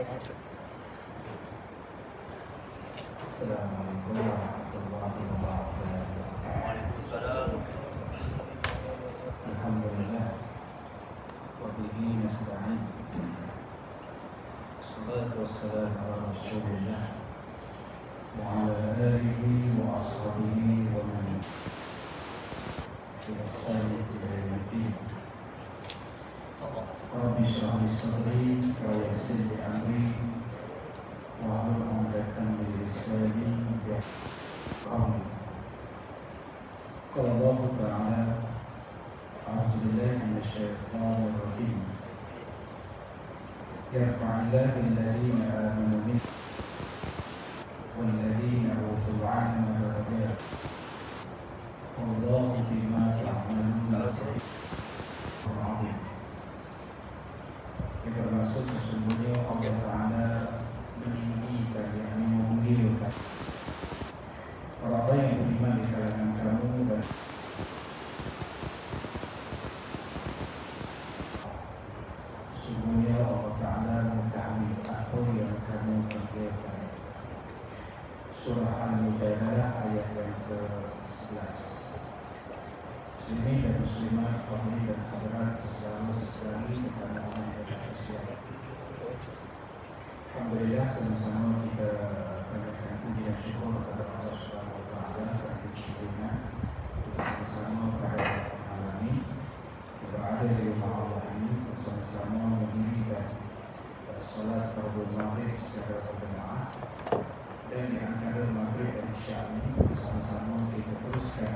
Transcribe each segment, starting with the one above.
Assalamualaikum warahmatullahi wabarakatuh. Waalaikumsalam. Alhamdulillah wa bihi nasta'in. Wassalatu wassalamu ala Rasulillah wa ala alihi wa ashabihi wa man ihsani ila yaumil din. Rabbi shrah li sadri wa yassir li amri wahlul 'uqdatam min lisani yafqahu qawli. Qala Allah Ta'ala a'udzu billahi minasyaitonir rajim. Yarfa'illahu alladhina amanu minkum walladhina utul 'ilma darajat. Wallahu bima ta'maluna basir. Kita masuk sesungguhnya Allah Ta'ala meninggikan, yakni memuliakan orang-orang yang beriman di kalangan kamu dan sesungguhnya Allah Ta'ala mengetahui apa yang kamu kerjakan. Surah Al-Mujadalah ayat yang ke-11. Muslimin dan muslimat, hadirin dan hadirat sekalian kepada Allah yang berkasihan. Alhamdulillah, sama-sama kita panjatkan puji dan syukur kepada Allah Subhanahu wa Ta'ala kerana izinnya kita sama-sama berada di malam ini, berada di rumah Allah ini bersama-sama mendirikan salat fardhu maghrib secara berjamaah, dan di antara maghrib dan isya ini bersama-sama kita teruskan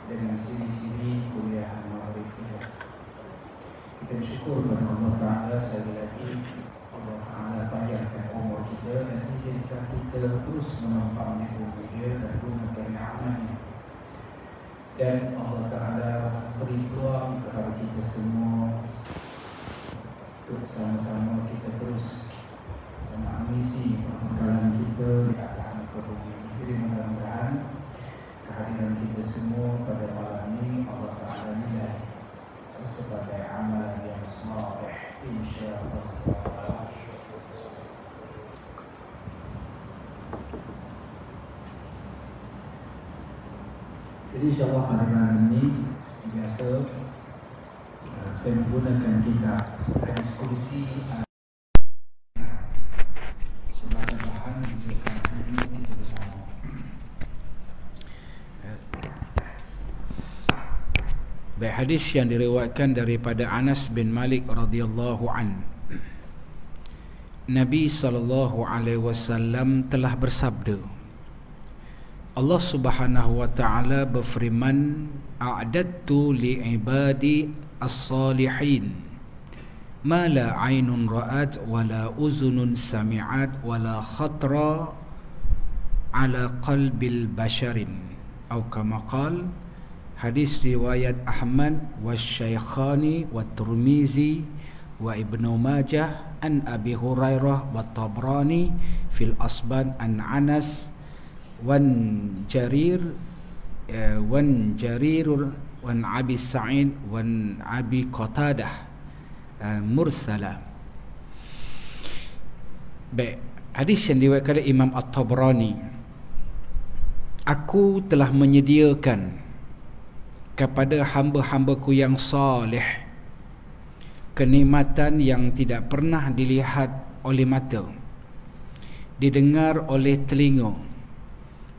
dengan siri-siri kuliah maghrib kita. Kita bersyukur kepada Allah Ta'ala sekali lagi. Allah Ta'ala panjangkan umur kita dan izinkan kita terus menempang nikmat dia dan gunakan ni'matnya. Dan Allah Ta'ala beri peluang kepada kita semua untuk sama-sama kita terus mengisi perjalanan kita di atas muka bumi. Jadi mudah-mudahan kehadiran kita semua pada malam ini Allah Ta'ala nilai sebagai amalan yang saleh, insya-Allah. Jadi insya-Allah pada malam ini seperti biasa saya menggunakan kitab Hadis Qudsi sebagai bahan untuk ilmu kita bersama. Baik, hadis yang diriwayatkan daripada Anas bin Malik radhiyallahu an. Nabi sallallahu alaihi wasallam telah bersabda, Allah Subhanahu wa taala berfirman, a'adtu li ibadi as-salihin ma la 'ainun ra'at wa la uzunun sami'at wa la khatra ala qalbil basharin, atau kama qala. Hadis riwayat Ahmad wa Syaikhani wa Tirmizi wa Ibnu Majah an Abi Hurairah wa Tabrani fil Asban an Anas wan Jarir wan Abi Sa'id wan Abi Qatadah mursala. Baik, hadis yang diriwayatkan oleh Imam At-Tabrani. Aku telah menyediakan kepada hamba-hambaku yang salih kenikmatan yang tidak pernah dilihat oleh mata, didengar oleh telinga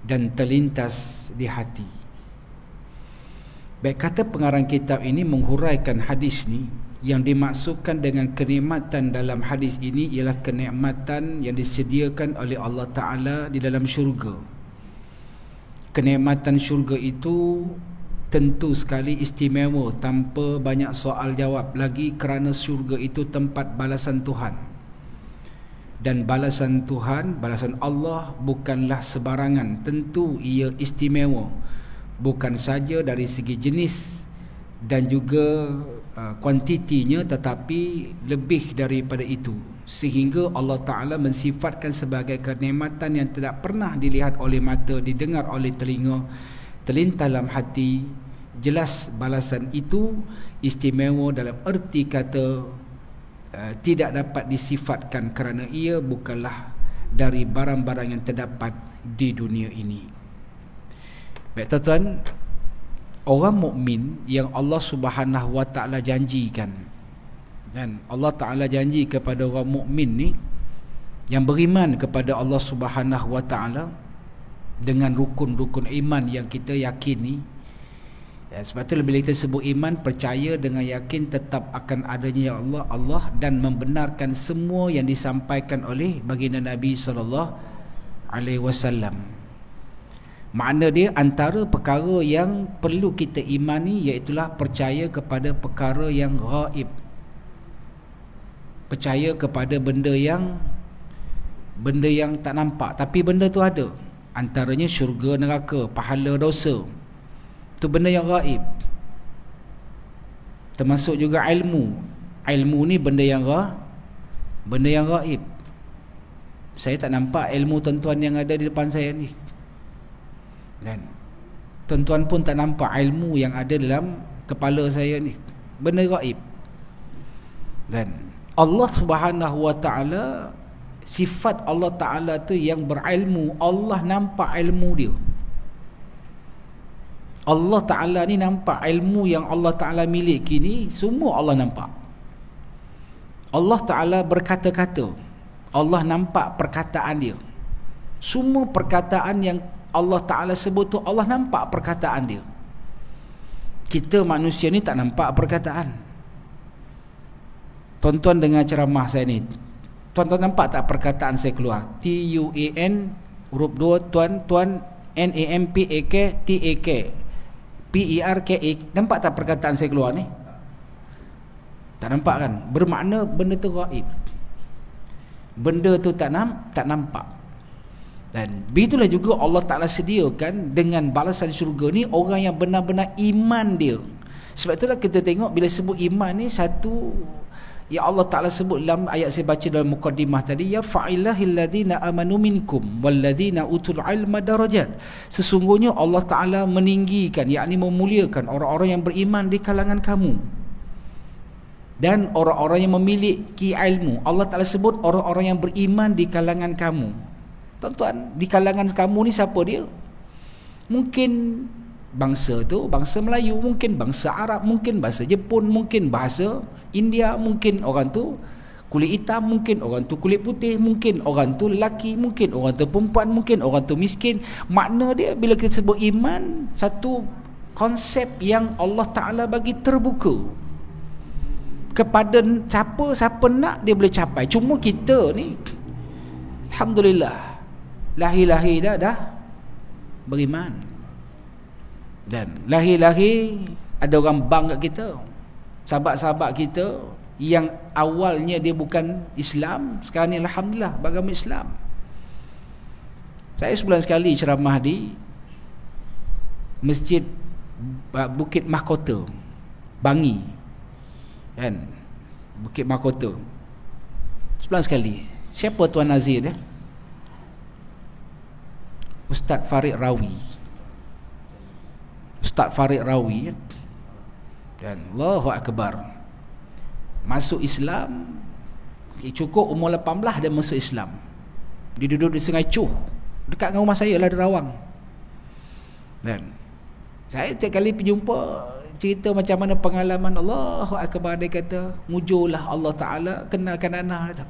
dan terlintas di hati. Baik, kata pengarang kitab ini menghuraikan hadis ni. Yang dimaksudkan dengan kenikmatan dalam hadis ini ialah kenikmatan yang disediakan oleh Allah Ta'ala di dalam syurga. Kenikmatan syurga itu tentu sekali istimewa tanpa banyak soal jawab lagi, kerana syurga itu tempat balasan Tuhan. Dan balasan Tuhan, balasan Allah bukanlah sebarangan, tentu ia istimewa, bukan saja dari segi jenis dan juga kuantitinya, tetapi lebih daripada itu, sehingga Allah Ta'ala mensifatkan sebagai kenikmatan yang tidak pernah dilihat oleh mata, didengar oleh telinga, terlintas dalam hati. Jelas balasan itu istimewa dalam erti kata tidak dapat disifatkan kerana ia bukanlah dari barang-barang yang terdapat di dunia ini. Baik tuan-tuan, orang mukmin yang Allah Subhanahu wa taala janjikan, dan Allah taala janji kepada orang mukmin ni yang beriman kepada Allah Subhanahu wa taala dengan rukun-rukun iman yang kita yakini. Ya, sebab tu bila kita sebut iman, percaya dengan yakin tetap akan adanya Allah dan membenarkan semua yang disampaikan oleh baginda Nabi SAW. Makna dia, antara perkara yang perlu kita imani iaitulah percaya kepada perkara yang ghaib, percaya kepada benda yang tak nampak tapi benda tu ada. Antaranya syurga, neraka, pahala, dosa. Itu benda yang gaib. Termasuk juga ilmu. Ilmu ni benda yang gaib. Saya tak nampak ilmu tuan-tuan yang ada di depan saya ni. Dan tuan-tuan pun tak nampak ilmu yang ada dalam kepala saya ni. Benda gaib. Dan Allah Subhanahu wa taala, sifat Allah Ta'ala tu yang berilmu. Allah nampak ilmu dia. Allah Ta'ala ni nampak ilmu yang Allah Ta'ala miliki ni, semua Allah nampak. Allah Ta'ala berkata-kata, Allah nampak perkataan dia. Semua perkataan yang Allah Ta'ala sebut tu, Allah nampak perkataan dia. Kita manusia ni tak nampak perkataan. Tuan-tuan dengar ceramah saya ni, tuan-tuan nampak tak perkataan saya keluar? T-U-A-N huruf 2, tuan-tuan, N-A-M-P-A-K, T-A-K, P-E-R-K-A. Nampak tak perkataan saya keluar ni? Tak nampak kan? Bermakna benda tu gaib. Benda tu tak nampak. Dan begitulah juga Allah Ta'ala sediakan dengan balasan syurga ni orang yang benar-benar iman dia. Sebab itulah kita tengok bila sebut iman ni, satu ya Allah Ta'ala sebut dalam ayat saya baca dalam muqaddimah tadi, ya fa'ilahil ladina amanu minkum walladina utul ilma darajat. Sesungguhnya Allah Ta'ala meninggikan, yakni memuliakan orang-orang yang beriman di kalangan kamu dan orang-orang yang memiliki ilmu. Allah Ta'ala sebut orang-orang yang beriman di kalangan kamu. Tuan-tuan, di kalangan kamu ni siapa dia? Mungkin bangsa tu bangsa Melayu, mungkin bangsa Arab, mungkin bahasa Jepun, mungkin bahasa India, mungkin orang tu kulit hitam, mungkin orang tu kulit putih, mungkin orang tu lelaki, mungkin orang tu perempuan, mungkin orang tu miskin. Makna dia bila kita sebut iman, satu konsep yang Allah Ta'ala bagi terbuka kepada siapa nak dia boleh capai. Cuma kita ni alhamdulillah lahir-lahir dah beriman. Dan lahir-lahir ada orang bang kat kita, sahabat-sahabat kita yang awalnya dia bukan Islam, sekarang ni alhamdulillah beragama Islam. Saya sebulan sekali ceramah di Masjid Bukit Mahkota, Bangi kan, Bukit Mahkota, sebulan sekali. Siapa Tuan Nazir dia? Ustaz Farid Rawi. Ustaz Farid Rawi dan Allahu Akbar, masuk Islam cukup umur 18 dia masuk Islam. Dia duduk di Sungai Cuh, dekat dengan rumah saya lah, di Rawang. Dan saya tiap kali berjumpa cerita macam mana pengalaman. Allahu Akbar, dia kata mujurlah Allah Ta'ala, kenalkan anak.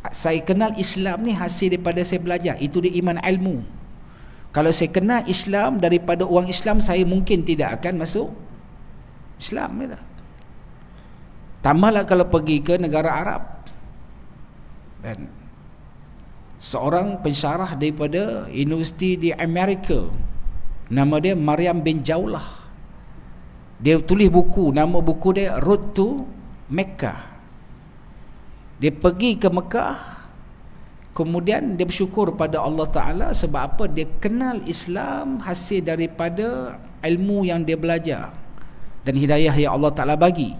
Saya kenal Islam ni hasil daripada saya belajar. Itu dia iman ilmu. Kalau saya kenal Islam daripada orang Islam, saya mungkin tidak akan masuk Islam. Tambahlah kalau pergi ke negara Arab, dan seorang pensyarah daripada universiti di Amerika, nama dia Maryam bin Jaulah. Dia tulis buku, nama buku dia Road to Mecca. Dia pergi ke Mekah, kemudian dia bersyukur pada Allah Ta'ala sebab apa? Dia kenal Islam hasil daripada ilmu yang dia belajar dan hidayah yang Allah Ta'ala bagi.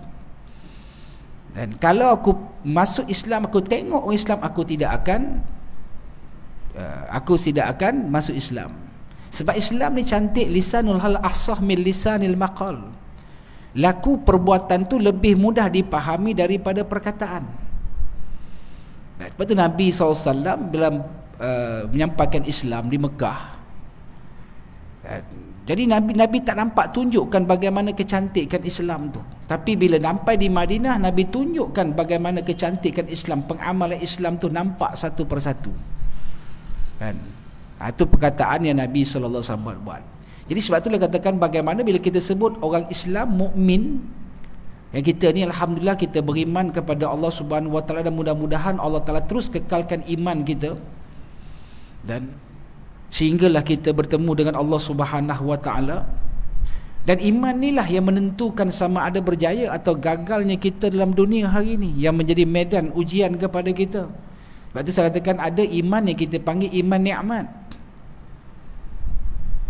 Dan kalau aku masuk Islam, aku tengok orang Islam, aku tidak akan masuk Islam. Sebab Islam ni cantik, lisanul hal ahsah min lisanil maqal. laku perbuatan tu lebih mudah dipahami daripada perkataan. Sebab tu Nabi SAW bila menyampaikan Islam di Mekah, jadi Nabi tak nampak tunjukkan bagaimana kecantikan Islam tu. Tapi bila sampai di Madinah, Nabi tunjukkan bagaimana kecantikan Islam, pengamalan Islam tu nampak satu persatu. Kan? Itu perkataan yang Nabi SAW buat. Jadi sebab itulah katakan bagaimana bila kita sebut orang Islam mukmin, yang kita ni alhamdulillah kita beriman kepada Allah Subhanahu Wa Taala, dan mudah-mudahan Allah Taala terus kekalkan iman kita, dan sehinggalah kita bertemu dengan Allah Subhanahu Wa Taala. Dan iman inilah yang menentukan sama ada berjaya atau gagalnya kita dalam dunia hari ini, yang menjadi medan ujian kepada kita. Sebab itu saya katakan ada iman yang kita panggil iman nikmat.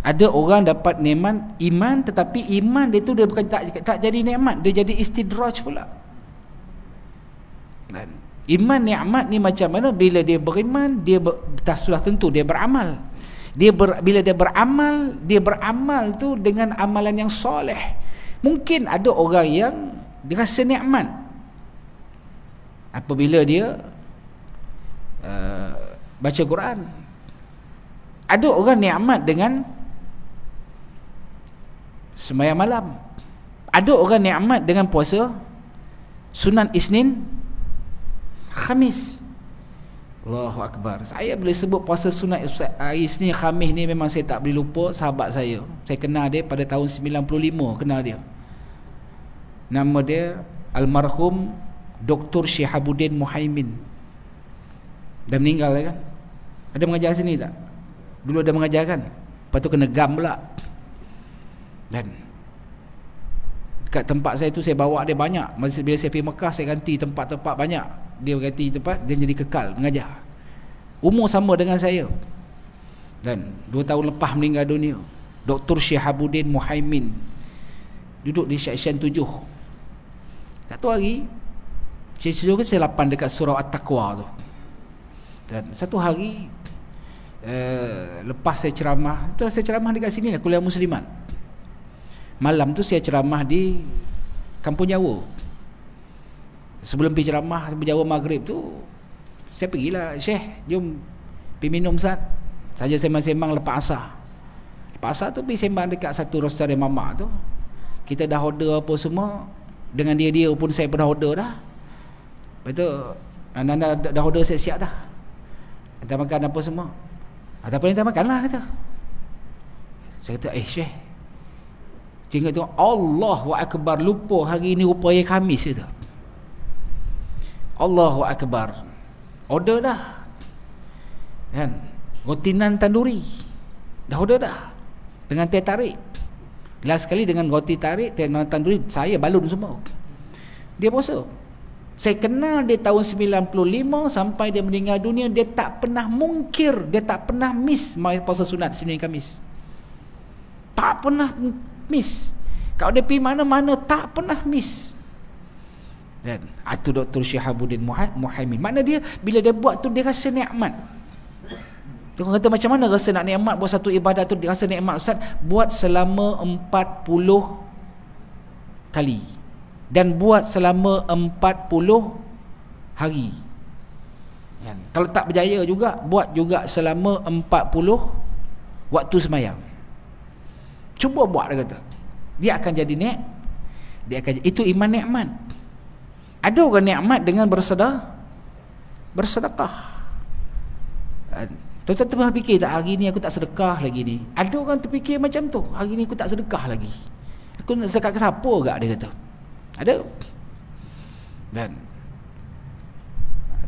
Ada orang dapat nikmat iman, tetapi iman dia tu dia bukan tak jadi nikmat, dia jadi istidraj pula. Dan iman nikmat ni macam mana? Bila dia beriman, sudah tentu dia beramal. Bila dia beramal tu dengan amalan yang soleh. Mungkin ada orang yang dia rasa nikmat apabila dia baca Quran. Ada orang nikmat dengan sembahyang malam. Ada orang nikmat dengan puasa Sunan Isnin Khamis. Allahu Akbar. Saya boleh sebut puasa Sunan Isnin Khamis ni memang saya tak boleh lupa sahabat saya. Saya kenal dia pada tahun 95, kenal dia. Nama dia almarhum Dr. Syihabuddin Muhaimin. Dah meninggal kan? Ada mengajar sini tak? Dulu ada mengajar kan? Lepas tu kena gam pula. Dan dekat tempat saya tu saya bawa dia banyak. Bila saya pergi Mekah saya ganti tempat-tempat banyak. Dia ganti tempat, dia jadi kekal mengajar. Umur sama dengan saya. Dan 2 tahun lepas meninggal dunia. Dr. Syihabuddin Muhaimin duduk di seksyen 7. Satu hari saya lapan dekat surau At-Taqwa tu. Dan satu hari lepas saya ceramah, saya ceramah dekat sini lah, kuliah muslimat. Malam tu saya ceramah di Kampung Jawa. Sebelum pergi ceramah Kampung Jawa maghrib tu, saya pergilah, Syekh jom pergi minum Ustaz. Saja sembang-sembang lepas asar. Lepas asar tu pergi sembang dekat satu restoran mamak tu. Kita dah order apa semua. Dengan dia pun saya pun dah order dah. Lepas tu anda dah order siap-siap dah. Kita makan apa semua. Ataupun kita makan lah kata. Saya kata Syekh, Cingkat tu Allahu Akbar, lupa hari ni rupanya Khamis itu. Allahu Akbar. Order dah. Kan? Roti nan tanduri. Dah order dah. Dengan teh tarik. Last sekali dengan roti tarik, teh nan tanduri, saya balun semua. Dia puasa. Saya kenal dia tahun 95 sampai dia meninggal dunia, dia tak pernah mungkir, dia tak pernah miss puasa sunat Senin Khamis. Tak pernah miss. Kalau dia pergi mana-mana tak pernah miss. Dan itu Dr. Syihabuddin Muhaimin. Mana dia bila dia buat tu dia rasa nikmat. Tu orang kata macam mana rasa nak nikmat buat satu ibadat tu, dia rasa nikmat Ustaz, buat selama 40 kali. Dan buat selama 40 hari. Kan? Kalau tak berjaya juga, buat juga selama 40 waktu sembahyang. Cuba buat, dia kata. Dia akan jadi itu iman nikmat. Ada orang nikmat dengan bersedekah. Tuan-tuan pernah fikir tak, hari ni aku tak sedekah lagi ni? Ada orang terfikir macam tu, hari ni aku tak sedekah lagi. Aku nak zakat ke siapa agak, dia kata. Ada.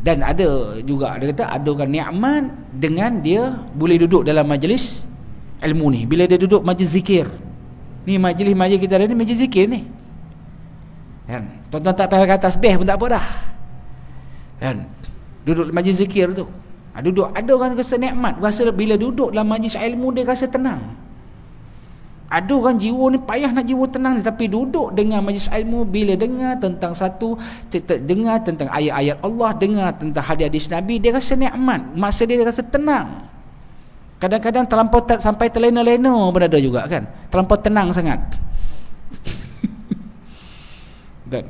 Dan ada juga, dia kata ada orang nikmat dengan dia boleh duduk dalam majlis ilmu ni. Bila dia duduk majlis zikir, ni majlis kita ada ni majlis zikir ni, kan? Tuan-tuan tak payah kata tasbih pun tak apa dah, kan? Duduk majlis zikir tu, duduk. Ada orang rasa nikmat, rasa bila duduk dalam majlis ilmu dia rasa tenang. Ada orang jiwa ni payah nak jiwa tenang ni, tapi duduk dengan majlis ilmu, bila dengar tentang dengar tentang ayat-ayat Allah, dengar tentang hadis-hadis Nabi, dia rasa nikmat, masa dia rasa tenang. Kadang-kadang terlampau sampai terlena-lena pun ada juga kan, terlampau tenang sangat. Dan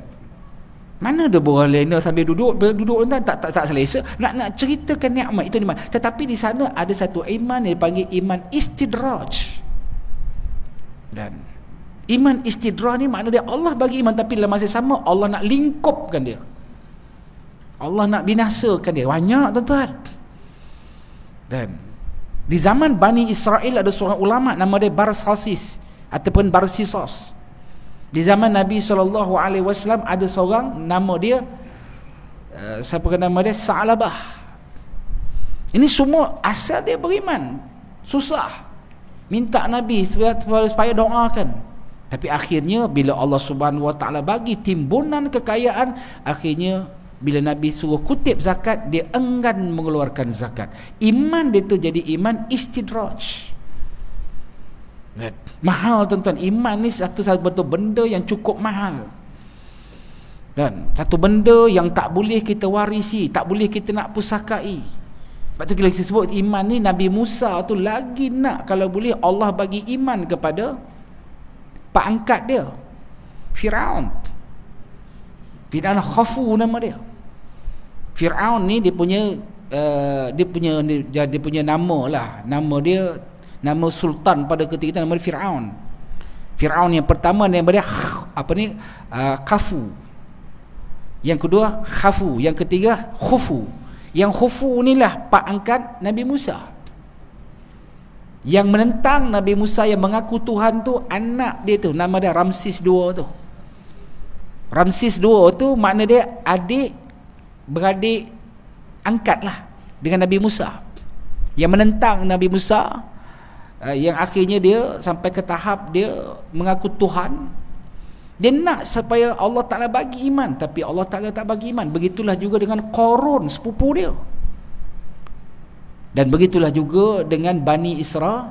mana ada boleh sambil duduk tuan tak selesa nak ceritakan nikmat itu nikmat. Tetapi di sana ada satu iman yang dipanggil iman istidraj. Dan iman istidraj ni makna dia Allah bagi iman, tapi dalam masa sama Allah nak lingkupkan dia. Allah nak binasakan dia. Banyak tuan-tuan. Dan di zaman Bani Israel ada seorang ulama nama dia Barsasis ataupun Barsisos. Di zaman Nabi SAW ada seorang nama dia siapa nama dia Sa'labah. Ini semua asal dia beriman. Susah minta Nabi supaya doakan. Tapi akhirnya bila Allah Subhanahu Wa Taala bagi timbunan kekayaan, akhirnya bila Nabi suruh kutip zakat, dia enggan mengeluarkan zakat. Iman dia tu jadi iman istidraj. Mahal tuan-tuan. Iman ni satu benda yang cukup mahal. Dan satu benda yang tak boleh kita warisi, tak boleh kita nak pusakai. Sebab tu kita sebut iman ni, Nabi Musa tu lagi nak kalau boleh Allah bagi iman kepada pak angkat dia, Firaun. Firaun khafu nama dia. Firaun ni dia punya nama lah. Nama dia, nama sultan pada ketika itu nama dia Firaun. Firaun yang pertama nama dia Khafu. Yang kedua Khafu, yang ketiga Khufu. Yang Khufu inilah pak angkat Nabi Musa. Yang menentang Nabi Musa, yang mengaku Tuhan tu anak dia tu, nama dia Ramsis II tu. Ramsis II tu makna dia beradik angkat lah dengan Nabi Musa. Yang menentang Nabi Musa, yang akhirnya dia sampai ke tahap dia mengaku Tuhan. Dia nak supaya Allah Ta'ala bagi iman, tapi Allah Ta'ala tak bagi iman. Begitulah juga dengan Qarun, sepupu dia. Dan begitulah juga dengan Bani Israel.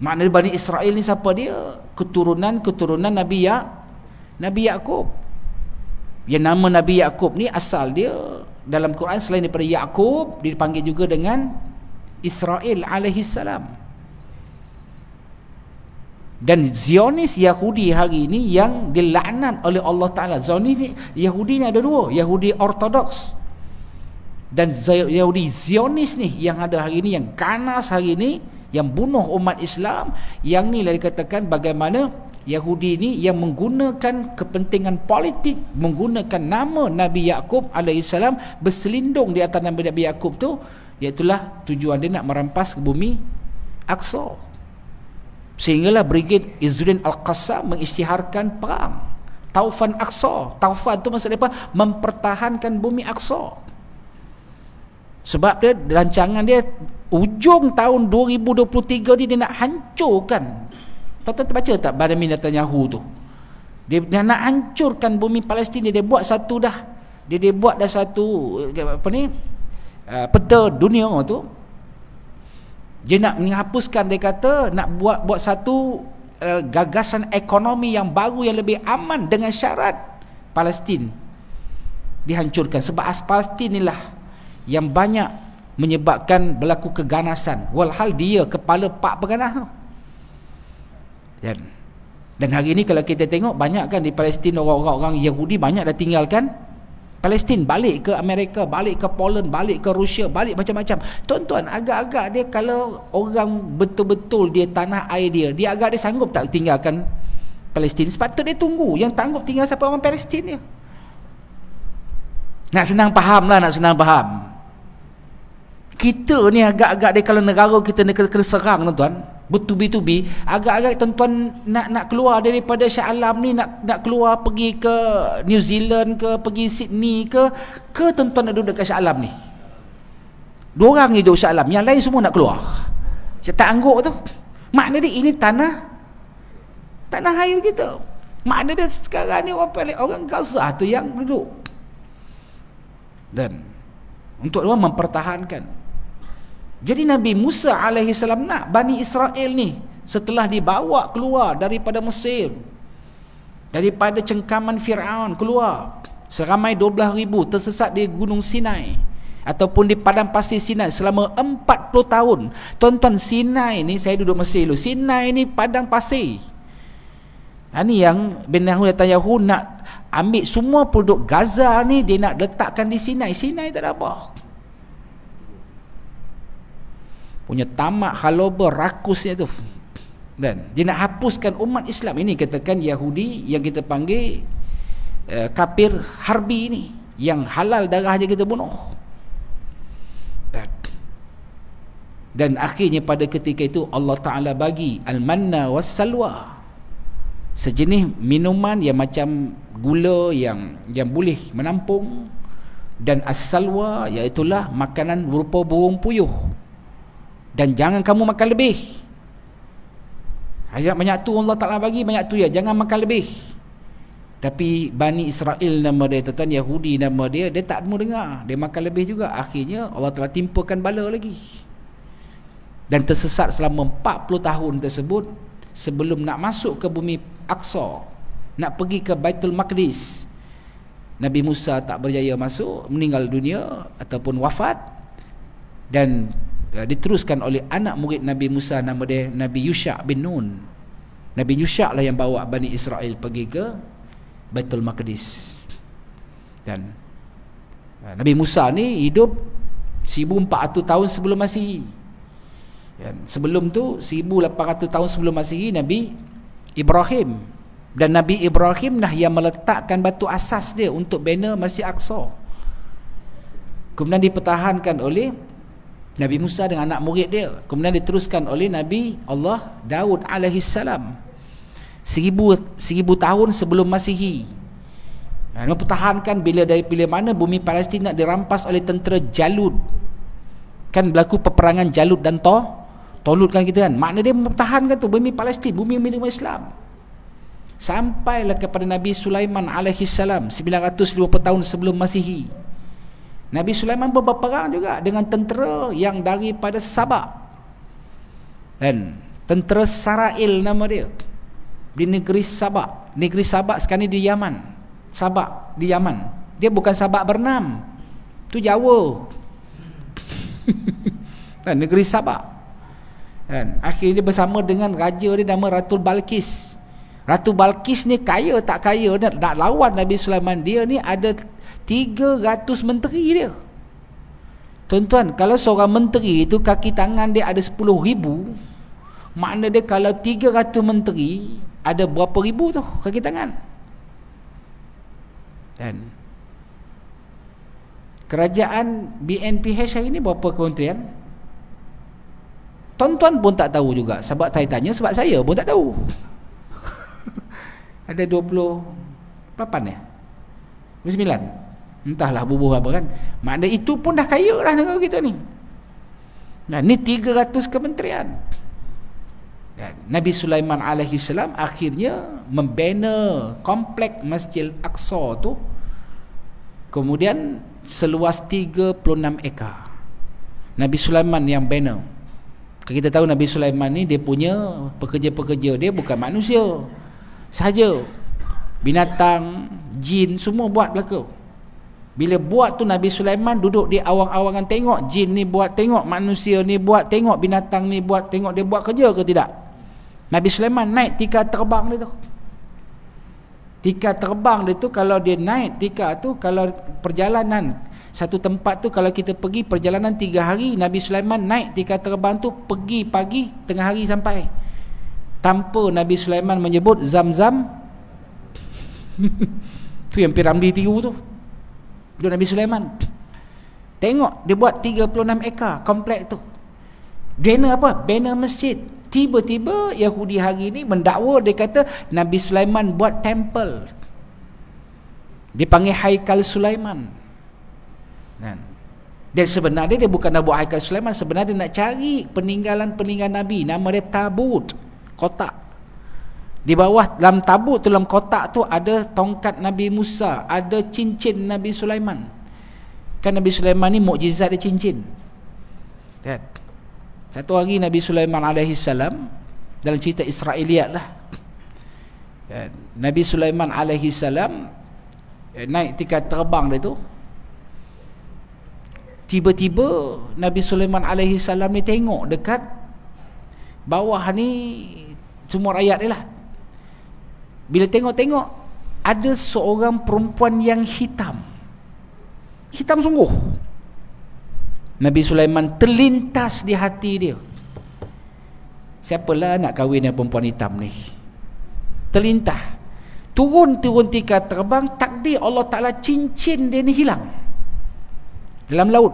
Maknanya Bani Israel ni siapa dia? Keturunan Nabi Yaqub. Yang nama Nabi Yaqub ni asal dia dalam Quran selain daripada Yaqub, dipanggil juga dengan Israel alaihissalam. Dan Zionis Yahudi hari ini yang dilaknat oleh Allah Ta'ala. Zionis Yahudi ni ada dua, Yahudi Ortodoks dan Yahudi Zionis ni yang ada hari ini, yang ganas hari ini, yang bunuh umat Islam. Yang ni lah dikatakan bagaimana Yahudi ni yang menggunakan kepentingan politik, menggunakan nama Nabi Yaqub alaihissalam, berselindung di atas nama Nabi Yaqub tu, iaitulah tujuan dia nak merampas ke bumi Aqsa. Sehinggalah Brigade Izzuddin Al-Qassam mengisytiharkan perang Taufan Aqsa. Taufan tu maksud apa? Mempertahankan bumi Aqsa. Sebab dia rancangan dia ujung tahun 2023 dia nak hancurkan. Tuan-tuan terbaca tak Benjamin Netanyahu tu? Dia nak hancurkan bumi Palestin. Dia buat satu dah. Dia buat dah satu peta dunia tu. Dia nak menghapuskan, dia kata nak buat satu gagasan ekonomi yang baru yang lebih aman dengan syarat Palestin dihancurkan. Sebab Palestin inilah yang banyak menyebabkan berlaku keganasan. Walhal dia kepala pak peganas tu. Dan hari ini kalau kita tengok banyak kan di Palestin orang-orang Yahudi banyak dah tinggalkan Palestin, balik ke Amerika, balik ke Poland, balik ke Rusia, balik macam-macam. Tuan-tuan, agak-agak dia kalau orang betul-betul dia tanah air dia agak dia sanggup tak tinggalkan Palestin? Sepatutnya dia tunggu. Yang tanggup tinggal siapa? Orang Palestin dia. Nak senang faham. Kita ni agak-agak dia kalau negara kita kena serang tuan-tuan, bertubi-tubi, agak-agak tuan-tuan nak keluar daripada Shah Alam ni, nak keluar pergi ke New Zealand ke, pergi Sydney ke tuan-tuan nak duduk dekat Shah Alam ni. Dua orang ni duduk Shah Alam, yang lain semua nak keluar. Tak angguk tu. Makna dia ini tanah air kita. Makna dia sekarang ni orang Gaza tu yang duduk. Dan untuk dia mempertahankan. Jadi Nabi Musa alaihissalam nak Bani Israel ni setelah dibawa keluar daripada Mesir, daripada cengkaman Firaun keluar, seramai 12,000 tersesat di Gunung Sinai ataupun di padang pasir Sinai selama 40 tahun. Tuan-tuan, Sinai ni, saya duduk Mesir dulu. Sinai ni padang pasir. Ni yang Netanyahu nak ambil semua penduduk Gaza ni, dia nak letakkan di Sinai. Sinai tak ada apa. Punya tamak haloba rakusnya tu. Dan dia nak hapuskan umat Islam. Ini katakan Yahudi yang kita panggil kafir harbi ni, yang halal darahnya kita bunuh. Dan akhirnya pada ketika itu Allah Ta'ala bagi al-manna was-salwa, sejenis minuman yang macam gula yang boleh menampung, dan as-salwa iaitulah makanan berupa burung puyuh. Dan jangan kamu makan lebih. Ayat banyak tu Allah Ta'ala bagi, banyak tu ya, jangan makan lebih. Tapi Bani Israel nama dia, tuan Yahudi nama dia tak mau dengar, dia makan lebih juga. Akhirnya Allah Ta'ala timpakan bala lagi, dan tersesat selama 40 tahun tersebut sebelum nak masuk ke bumi Aqsa, nak pergi ke Baitul Maqdis. Nabi Musa tak berjaya masuk, meninggal dunia ataupun wafat, dan diteruskan oleh anak murid Nabi Musa nama dia Nabi Yusha' bin Nun. Nabi Yusha' lah yang bawa Bani Israel pergi ke Baitul Maqdis. Dan Nabi Musa ni hidup 1400 tahun sebelum Masihi. Sebelum tu 1800 tahun sebelum Masihi Nabi Ibrahim, dan Nabi Ibrahim lah yang meletakkan batu asas dia untuk bina Masjid Aqsa. Kemudian dipertahankan oleh Nabi Musa dengan anak murid dia. Kemudian diteruskan oleh Nabi Allah Daud alaihi salam 1000 tahun sebelum Masihi. Mempertahankan bila mana bumi Palestin nak dirampas oleh tentera Jalut. Kan berlaku peperangan Jalut dan Tolut kan kita kan. Makna dia mempertahankan tu bumi Palestin, bumi milik Islam. Sampailah kepada Nabi Sulaiman alaihi salam 950 tahun sebelum Masihi. Nabi Sulaiman berperang juga dengan tentera yang daripada Sabak. Dan tentera Sarail nama dia, di negeri Sabak. Negeri Sabak sekarang ni di Yaman. Sabak di Yaman. Dia bukan Sabak Bernam, tu Jawa. Dan negeri Sabak. Dan akhirnya bersama dengan raja dia nama Ratu Balqis. Ratu Balqis ni kaya tak kaya, nak lawan Nabi Sulaiman, dia ni ada 300 menteri dia. Tuan-tuan, kalau seorang menteri itu kaki tangan dia ada 10,000, makna dia kalau 300 menteri ada berapa ribu tu kaki tangan. Dan kerajaan BNPH hari ni berapa kementerian? Tuan-tuan pun tak tahu juga. Sebab saya tanya, sebab saya pun tak tahu. Ada 28 ya? 29? Entahlah bubuh apa kan. Makna itu pun dah kaya lah negara kita ni. Nah, ni 300 kementerian. Dan Nabi Sulaiman alaihi salam akhirnya membina komplek Masjid Aqsa tu. Kemudian seluas 36 ekar. Nabi Sulaiman yang bina. Kita tahu Nabi Sulaiman ni dia punya pekerja-pekerja dia bukan manusia sahaja, binatang, jin semua buat belaka. Bila buat tu Nabi Sulaiman duduk di awang-awangan, tengok jin ni buat, tengok manusia ni buat, tengok binatang ni buat, tengok dia buat kerja ke tidak. Nabi Sulaiman naik tikar terbang dia tu. Tikar terbang dia tu, kalau dia naik tikar tu, kalau perjalanan satu tempat tu, kalau kita pergi perjalanan 3 hari, Nabi Sulaiman naik tikar terbang tu pergi pagi, tengah hari sampai. Tanpa Nabi Sulaiman menyebut Zam-Zam. Tu yang Piramli tiru tu, dia Nabi Sulaiman. Tengok dia buat 36 ekar komplek tu. Bina apa? Bina masjid. Tiba-tiba Yahudi hari ni mendakwa, dia kata Nabi Sulaiman buat temple. Dia panggil Haikal Sulaiman. Dan sebenarnya dia bukan nak buat Haikal Sulaiman, sebenarnya dia nak cari peninggalan-peninggalan Nabi. Nama dia tabut, kotak. Di bawah dalam tabut tu, dalam kotak tu ada tongkat Nabi Musa, ada cincin Nabi Sulaiman. Kan Nabi Sulaiman ni mukjizat dia cincin. Kan? Satu hari Nabi Sulaiman alaihi salam, dalam cerita Israiliyat lah, kan? Nabi Sulaiman alaihi salam naik tikar terbang dia tu. Tiba-tiba Nabi Sulaiman alaihi salam ni tengok dekat bawah ni, semua rakyat dia lah, bila tengok-tengok ada seorang perempuan yang hitam sungguh. Nabi Sulaiman terlintas di hati dia, siapalah nak kahwin dengan perempuan hitam ni. Terlintas, turun tika terbang, takdir Allah Ta'ala cincin dia ni hilang dalam laut.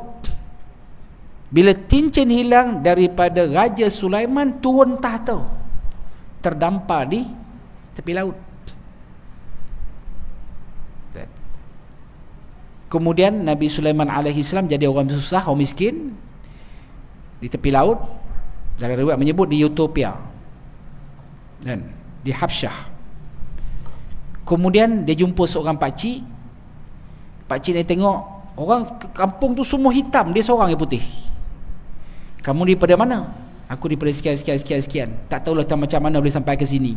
Bila cincin hilang daripada Raja Sulaiman, turun tahta, terdampar di tepi laut. Kemudian Nabi Sulaiman AS jadi orang susah, orang miskin di tepi laut. Dalam riwayat menyebut di Utopia dan di Habsyah. Kemudian dia jumpa seorang pakcik. Pakcik ni tengok orang kampung tu semua hitam, dia seorang yang putih. Kamu daripada mana? Aku daripada sekian. Tak tahulah macam mana boleh sampai ke sini.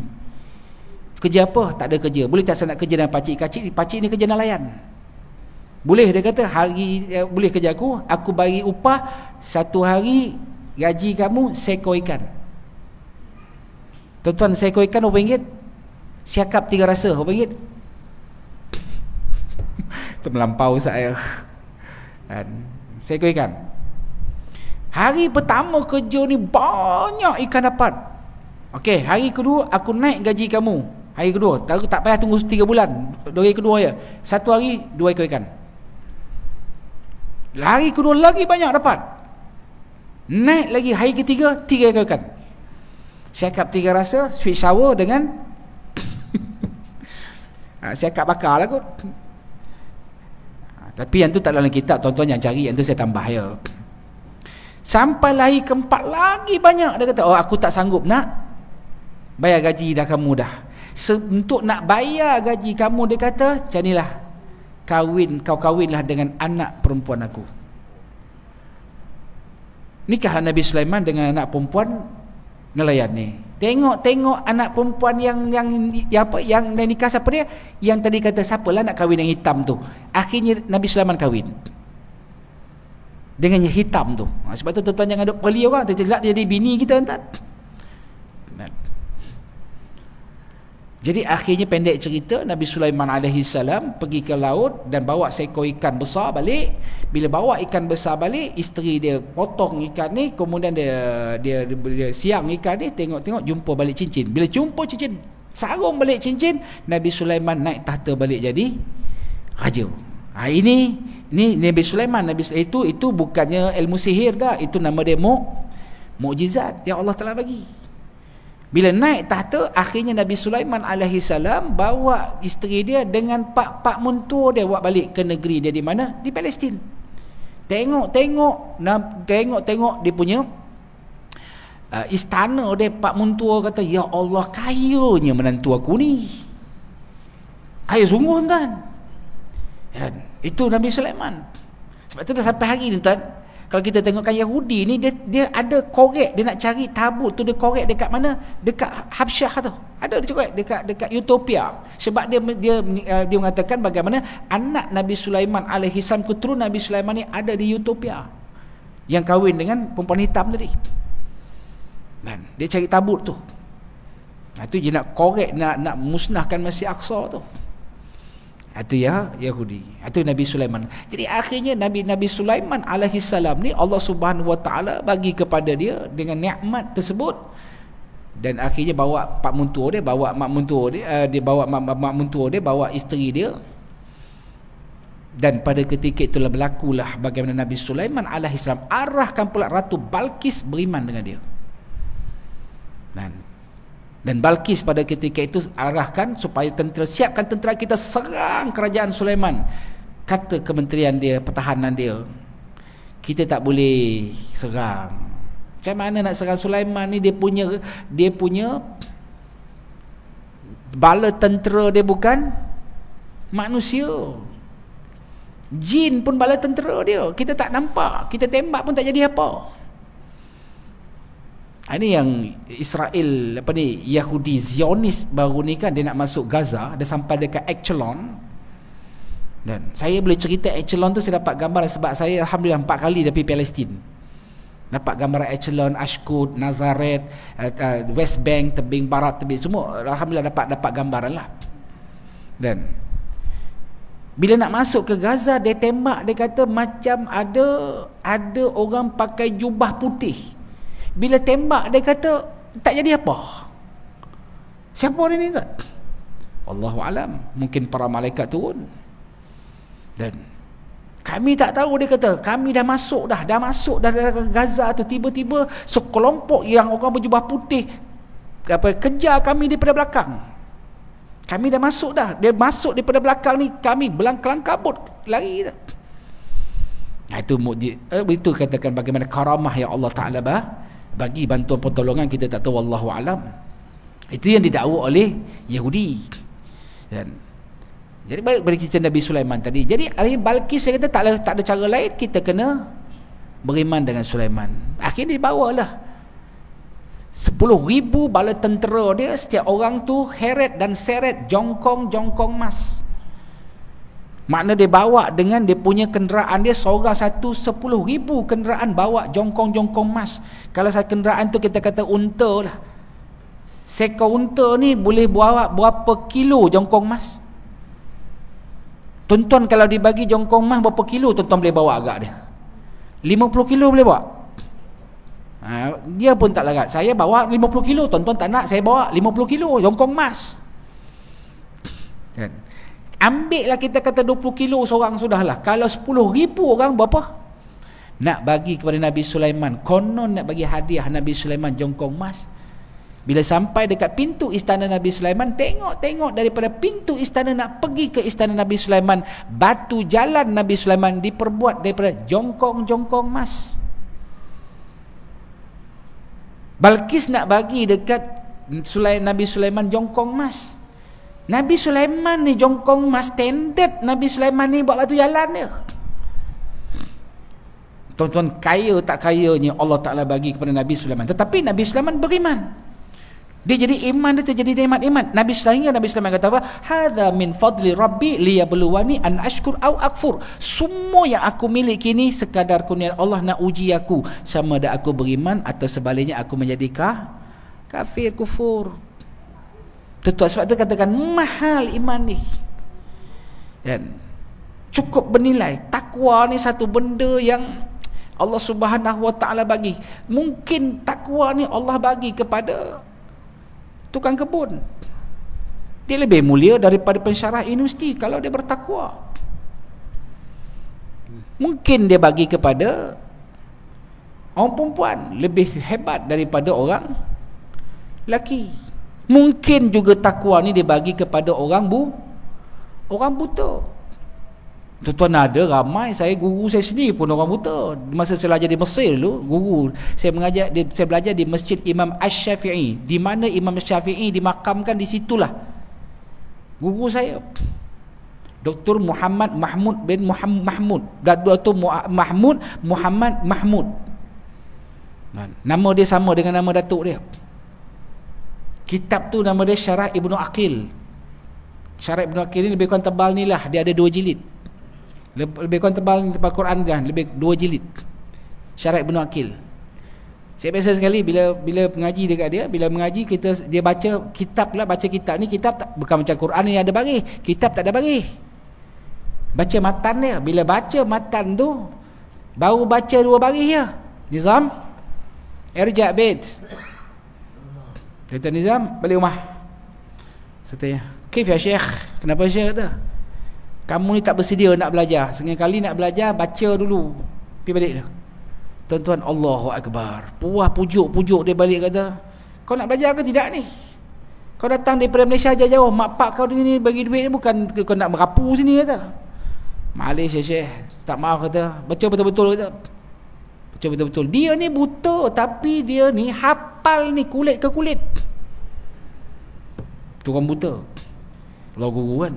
Kerja apa? Tak ada kerja. Boleh tak saya nak kerja dengan pakcik? Pakcik ni kerja nelayan. Boleh, dia kata, boleh kerja aku bagi upah 1 hari gaji kamu seekor ikan. Tuan-tuan, seekor ikan RM1. Siakap 3 rasa RM1. Itu melampau saya. Seekor ikan. Hari pertama kerja ni banyak ikan dapat. Okey, hari kedua aku naik gaji kamu. Hari kedua, tak payah tunggu 3 bulan. Hari kedua ya. 1 hari 2 ekor ikan. Hari kedua lagi banyak dapat. Naik lagi hari ketiga 3 ekor ikan. Siakap 3 rasa, sweet sour dengan siakap bakar lah kot. Tapi yang tu tak dalam kitab, tuan-tuan yang cari, yang tu saya tambah ya. Sampai hari keempat lagi banyak. Dia kata, oh aku tak sanggup nak bayar gaji dah kamu dah. Untuk nak bayar gaji kamu, dia kata, macam inilah, kau kawinlah dengan anak perempuan aku. Nikahlah Nabi Sulaiman dengan anak perempuan nelayan ni. Tengok anak perempuan yang nikah siapa dia? Yang tadi kata siapalah nak kahwin yang hitam tu. Akhirnya Nabi Sulaiman kahwin dengan yang hitam tu. Sebab tu tuan-tuan jangan duk peli orang, tidak jadi bini kita entar. Jadi akhirnya pendek cerita, Nabi Sulaiman AS pergi ke laut dan bawa seekor ikan besar balik. Bila bawa ikan besar balik, isteri dia potong ikan ni, kemudian dia siang ikan ni, tengok jumpa balik cincin. Bila jumpa cincin, sarung balik cincin, Nabi Sulaiman naik tahta balik jadi raja. Ini Nabi Sulaiman. Itu bukannya ilmu sihir dah, itu nama dia mukjizat yang Allah Taala bagi. Bila naik tahta, akhirnya Nabi Sulaiman AS bawa isteri dia dengan pak mentua dia buat balik ke negeri dia di mana? Di Palestin. Tengok dia punya istana dia. Pak mentua kata, ya Allah, kayanya menantu aku ni. Kaya sungguh tuan. Itu Nabi Sulaiman. Sebab tu dah sampai hari ni tuan, kalau kita tengokkan Yahudi ni, dia ada korek, dia nak cari tabut tu, dia korek dekat mana? Dekat Habsyah tu. Ada dia korek dekat Utopia. Sebab dia mengatakan bagaimana anak Nabi Sulaiman AS, keturunan Nabi Sulaiman ni ada di Utopia, yang kahwin dengan perempuan hitam tadi. Dan dia cari tabut tu. Itu dia nak korek, nak musnahkan Masjid Aqsa tu. Itu ya Yahudi. Itu Nabi Sulaiman. Jadi akhirnya Nabi Sulaiman AS ni Allah Subhanahu Wa Taala bagi kepada dia dengan nikmat tersebut. Dan akhirnya bawa pak mentua dia, bawa mak mentua dia, bawa isteri dia. Dan pada ketika itulah berlakulah bagaimana Nabi Sulaiman AS arahkan pula Ratu Balqis beriman dengan dia. Dan Balqis pada ketika itu arahkan supaya siapkan tentera kita serang kerajaan Sulaiman. Kata kementerian dia, pertahanan dia, kita tak boleh serang. Macam mana nak serang Sulaiman ni? Dia punya bala tentera dia bukan manusia. Jin pun bala tentera dia. Kita tak nampak, kita tembak pun tak jadi apa. Ini yang Israel, Yahudi Zionis baru ni kan, dia nak masuk Gaza, dia sampai dekat Echelon. Dan saya boleh cerita Echelon tu, saya dapat gambar sebab saya alhamdulillah 4 kali dah pergi Palestin. Dapat gambaran Echelon, Ashkut, Nazaret, West Bank, tebing barat, tebing semua, alhamdulillah dapat gambaran lah. Dan bila nak masuk ke Gaza, dia tembak, dia kata macam ada orang pakai jubah putih. Bila tembak, dia kata tak jadi apa. Siapa orang ni tak? Wallahu alam, mungkin para malaikat turun. Dan kami tak tahu, dia kata kami dah masuk dah dari Gaza tu, tiba-tiba sekelompok yang orang berjubah putih kejar kami daripada belakang. Kami dah masuk dah. Dia masuk daripada belakang ni, kami belangkang kabut lari dah. Nah, itu mukjizat. Itu katakan bagaimana karamah yang Allah Taala bagi bantuan pertolongan, kita tak tahu, wallahu alam. Itu yang didakwa oleh Yahudi. Dan jadi baik bagi cerita Nabi Sulaiman tadi. Jadi hari Balqis dia kata tak ada cara lain, kita kena beriman dengan Sulaiman. Akhirnya dibawalah 10,000 bala tentera dia, setiap orang tu heret dan seret jongkong emas. Makna dia bawa dengan dia punya kenderaan dia, seorang satu 10,000 kenderaan bawa jongkong emas. Kalau satu kenderaan tu kita kata unta lah, seekor unta ni boleh bawa berapa kilo jongkong emas? Tuan-tuan kalau dibagi jongkong emas berapa kilo tuan-tuan boleh bawa agak dia? 50 kilo boleh bawa? Dia pun tak larat. Saya bawa 50 kilo, tuan-tuan tak nak, saya bawa 50 kilo jongkong emas. Kan? Ambil lah kita kata 20 kilo seorang sudahlah. Kalau 10,000 orang berapa? Nak bagi kepada Nabi Sulaiman, konon nak bagi hadiah Nabi Sulaiman jongkong emas. Bila sampai dekat pintu istana Nabi Sulaiman, tengok daripada pintu istana nak pergi ke istana Nabi Sulaiman, batu jalan Nabi Sulaiman diperbuat daripada jongkong emas. Balqis nak bagi dekat Nabi Sulaiman jongkong emas. Nabi Sulaiman ni jongkong emas standard. Nabi Sulaiman ni buat batu jalan dia. Tuan-tuan, kaya tak kayanya Allah Ta'ala bagi kepada Nabi Sulaiman. Tetapi Nabi Sulaiman beriman. Dia jadi iman, dia terjadi nikmat iman. Nabi Sulaiman kata apa? Hadza min fadli rabbi liyabluwani an ashkur au akfur. Semua yang aku miliki ni sekadar kurnia Allah nak uji aku, sama ada aku beriman atau sebaliknya aku menjadi kafir, kufur. Tentu sebab itu katakan mahal iman ni. Dan cukup bernilai. Takwa ni satu benda yang Allah Subhanahu Wa Taala bagi. Mungkin takwa ni Allah bagi kepada tukang kebun. Dia lebih mulia daripada pensyarah universiti kalau dia bertakwa. Mungkin dia bagi kepada orang perempuan lebih hebat daripada orang lelaki. Mungkin juga takwa ni dia bagi kepada orang buta. Tuan-tuan, ada ramai, guru saya sendiri pun orang buta. Masa saya belajar di Mesir dulu, guru saya belajar di Masjid Imam Asy-Syafi'i, di mana Imam Syafi'i dimakamkan, di situlah guru saya, Dr. Muhammad Mahmud bin Mahmud, Dr. Muhammad Mahmud. Nama dia sama dengan nama datuk dia. Kitab tu nama dia Syarah Ibnu Aqil. Syarah Ibnu Aqil ni lebih kurang tebal ni lah, dia ada 2 jilid. Lebih kurang tebal Al-Quran kan, lebih 2 jilid. Syarah Ibnu Aqil. Saya biasa sekali bila mengaji dekat dia, bila mengaji dia baca kitab lah, baca kitab ni, kitab tak, bukan macam Quran ni ada baris, kitab tak ada baris. Baca matan dia, bila baca matan tu baru baca 2 baris je. Nizam irja' bait. Kata Nizam, balik rumah. Saya tanya, "Kif ya Syekh?" Kenapa Syekh kata? "Kamu ni tak bersedia nak belajar. Sekali nak belajar, baca dulu. Pergi balik dah." Tuan-tuan, Allahu Akbar. Puas pujuk dia balik kata, "Kau nak belajar ke tidak ni? Kau datang daripada Malaysia jauh-jauh, mak pak kau ni bagi duit ni bukan kau nak merapu sini," kata. "Malaysia Syekh, tak maaf," kata. "Baca betul-betul," kata. Baca betul-betul. Dia ni buta tapi dia ni hafal ni kulit ke kulit. Tu orang buta. Kalau guru kan.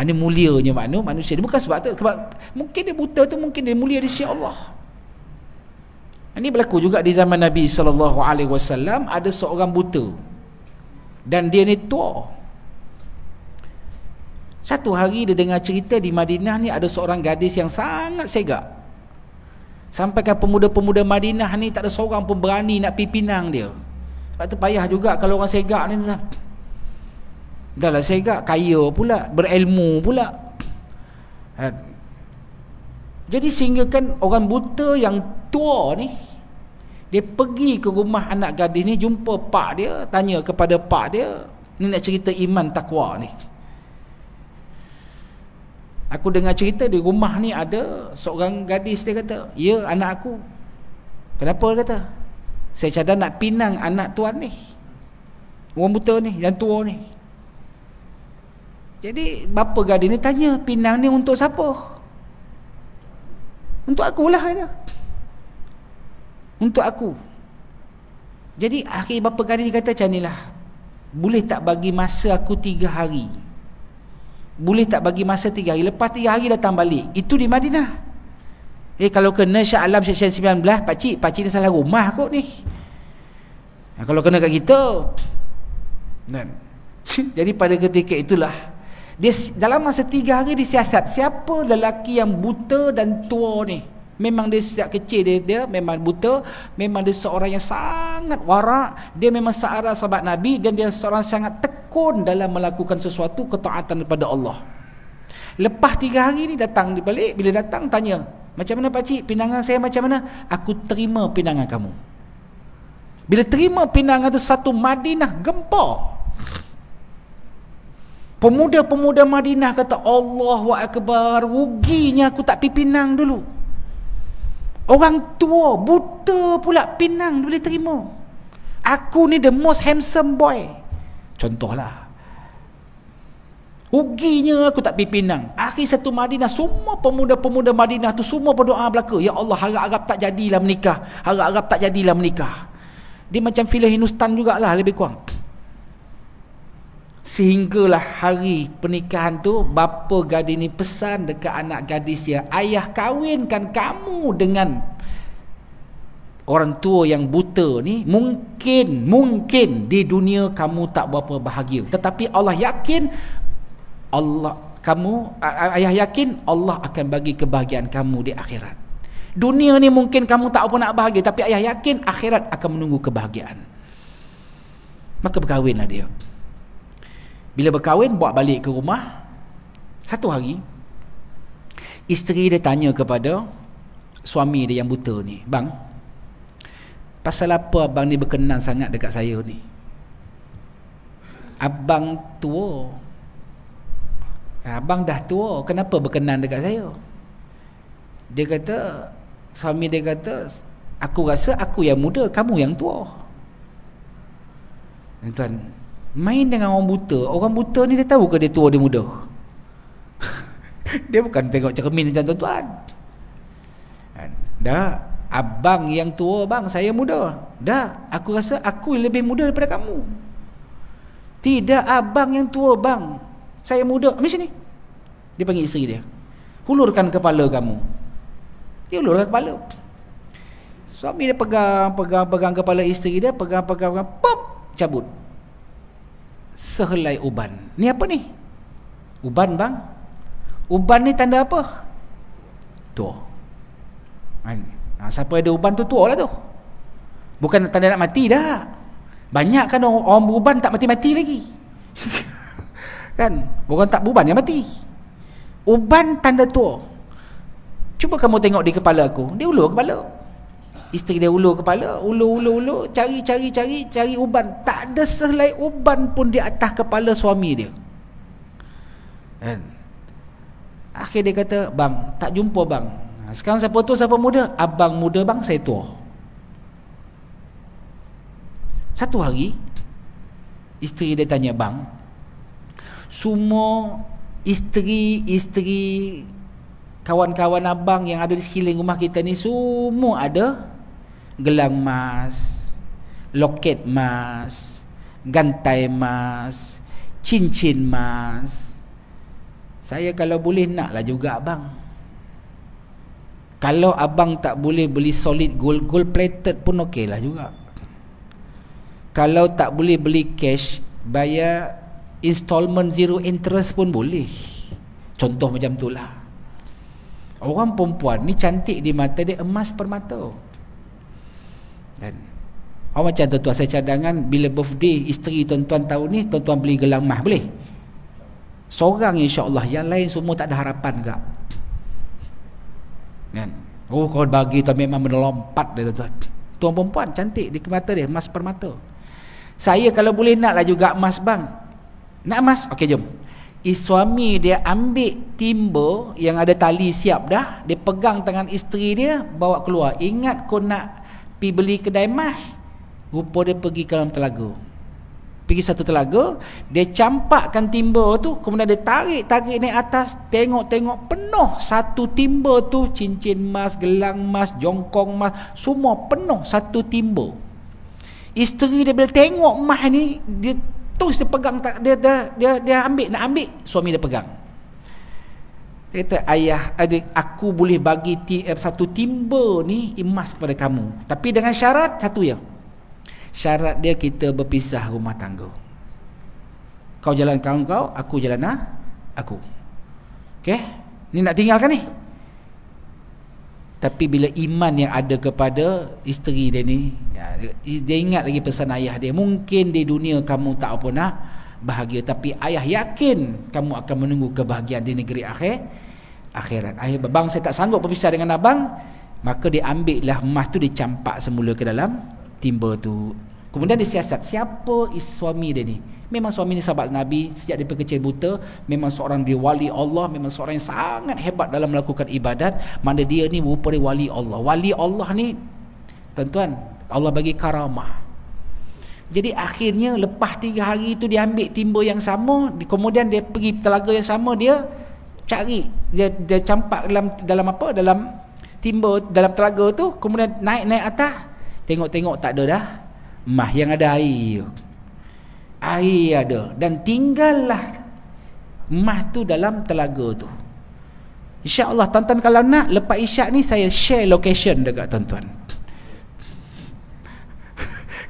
Ini mulianya manusia. Bukan sebab tu, mungkin dia buta tu, mungkin dia mulia di sisi Allah. Ini berlaku juga di zaman Nabi SAW. Ada seorang buta dan dia ni tua. Satu hari dia dengar cerita di Madinah ni ada seorang gadis yang sangat segak. Sampaikan pemuda-pemuda Madinah ni tak ada seorang pun berani nak pergi Pinang dia. Sebab tu payah juga kalau orang segak ni tuan. Dah lah segak, kaya pula, berilmu pula. Jadi sehingga kan orang buta yang tua ni, dia pergi ke rumah anak gadis ni, jumpa pak dia, tanya kepada pak dia, ni nak cerita iman takwa ni. Aku dengar cerita di rumah ni ada seorang gadis, dia kata, ya anak aku. Kenapa dia kata? Saya cadang nak pinang anak tuan ni, orang buta ni, yang tua ni. Jadi bapa gadis ni tanya, pinang ni untuk siapa? Untuk akulah kata. Untuk aku. Jadi akhir bapa gadis kata macam inilah, boleh tak bagi masa aku 3 hari? Boleh tak bagi masa 3 hari? Lepas 3 hari datang balik. Itu di Madinah. Kalau kena Shah Alam Seksyen 19, pakcik ni salah rumah kot ni. Kalau kena kat kita. Jadi pada ketika itulah, dia dalam masa 3 hari disiasat, siapa lelaki yang buta dan tua ni. Memang dia sejak kecil dia memang buta, memang dia seorang yang sangat warak, dia memang searah sahabat Nabi, dan dia seorang sangat tekun dalam melakukan sesuatu ketaatan kepada Allah. Lepas 3 hari ni datang dia balik, bila datang tanya, macam mana pakcik, pinangan saya macam mana? Aku terima pinangan kamu. Bila terima pinangan tu, satu Madinah gempar. Pemuda-pemuda Madinah kata, Allahu Akbar, ruginya aku tak pergi pinang dulu. Orang tua, buta pula pinang boleh terima. Aku ni the most handsome boy. Contohlah. Ruginya aku tak pergi pinang. Akhir satu Madinah, semua pemuda-pemuda Madinah tu semua berdoa belaka. Ya Allah, harap-harap tak jadilah menikah. Harap-harap tak jadilah menikah. Dia macam filem Hindustan jugalah lebih kurang. Sehinggalah hari pernikahan tu, bapa gadis ni pesan dekat anak gadis dia, ayah kahwinkan kamu dengan orang tua yang buta ni, mungkin di dunia kamu tak berapa bahagia, tetapi ayah yakin Allah akan bagi kebahagiaan kamu di akhirat. Dunia ni mungkin kamu tak apa nak bahagia, tapi ayah yakin akhirat akan menunggu kebahagiaan. Maka berkahwinlah dia. Bila berkahwin, bawa balik ke rumah. Satu hari, isteri dia tanya kepada suami dia yang buta ni, bang, pasal apa abang ni berkenan sangat dekat saya ni? Abang tua. Abang dah tua, kenapa berkenan dekat saya? Dia kata, suami dia kata, aku rasa aku yang muda, kamu yang tua. Tuan, main dengan orang buta. Orang buta ni dia tahu ke dia tua dia muda? Dia bukan tengok cermin macam tuan-tuan. Dah, abang yang tua bang, saya muda. Dah, aku rasa aku lebih muda daripada kamu. Tidak, abang yang tua bang, saya muda. Ambil sini. Dia panggil isteri dia. Hulurkan kepala kamu. Dia hulurkan kepala. Suami dia pegang kepala isteri dia, pegang, pop, cabut. Sehelai uban. Ni apa ni? Uban bang. Uban ni tanda apa? Tua. Siapa ada uban tu tua lah tu. Bukan tanda nak mati dah. Banyak kan orang beruban tak mati-mati lagi. Kan? Orang tak beruban yang mati. Uban tanda tua. Cuba kamu tengok di kepala aku. Dia ulur kepala. Isteri dia ulur kepala, ulur, cari uban. Tak ada sehelai uban pun di atas kepala suami dia. Kan? Akhir dia kata, bang, tak jumpa bang. Sekarang siapa tua, siapa muda? Abang muda bang, saya tua. Satu hari, isteri dia tanya, bang, semua isteri kawan-kawan abang yang ada di sekeliling rumah kita ni semua ada gelang emas, loket emas, gantai emas, cincin emas. Saya kalau boleh naklah juga abang. Kalau abang tak boleh beli solid gold plated pun okey lah juga. Kalau tak boleh beli cash, bayar installment zero interest pun boleh. Contoh macam tu lah. Orang perempuan ni cantik di mata dia, emas permata. Dan macam tuan-tuan saya cadangan, bila birthday isteri tuan-tuan tahun ni, tuan-tuan beli gelang emas, boleh? Seorang insya-Allah, yang lain semua tak ada harapan gak. Kan? Kalau bagi tu memang melompat dia tuan-tuan. Tuan perempuan cantik di mata dia, emas permata. Saya kalau boleh naklah juga emas bang. Nak emas? Okey jom. Suami dia ambil timba yang ada tali siap dah, dia pegang tangan isteri dia, bawa keluar. Ingat kau nak pergi beli kedai emas. Rupa dia pergi ke dalam telaga. Pergi satu telaga, dia campakkan timba tu, kemudian dia tarik naik atas, tengok penuh satu timba tu, cincin emas, gelang emas, jongkong emas, semua penuh satu timba. Isteri dia bila tengok emas ni, dia terus dia pegang, dia ambil, nak ambil, suami dia pegang. Dia kata, ayah, adik, aku boleh bagi satu timba ni emas kepada kamu, tapi dengan syarat satu ya. Syarat dia, kita berpisah rumah tangga. Kau jalan kau, aku jalan aku. Okey? Ni nak tinggalkan ni. Tapi bila iman yang ada kepada isteri dia ni, dia ingat lagi pesan ayah dia. Mungkin di dunia kamu tak apa nak bahagia, tapi ayah yakin kamu akan menunggu kebahagiaan di negeri akhirat. Bang, saya tak sanggup berpisah dengan abang. Maka dia ambil lah emas tu, dicampak semula ke dalam timba tu. Kemudian dia siasat, siapa suami dia ni? Memang suami ni sahabat Nabi, sejak dia kecil buta, memang seorang dia wali Allah, memang seorang yang sangat hebat dalam melakukan ibadat. Mana dia ni merupakan wali Allah. Wali Allah ni, tuan-tuan, Allah bagi karamah. Jadi akhirnya lepas 3 hari tu dia ambil timba yang sama, kemudian dia pergi telaga yang sama, dia cari, dia campak dalam timba dalam telaga tu, kemudian naik atas, tengok tak ada dah emas, yang ada air ada, dan tinggallah emas tu dalam telaga tu. InsyaAllah tuan-tuan kalau nak, lepas isyak ni saya share location dekat tuan-tuan.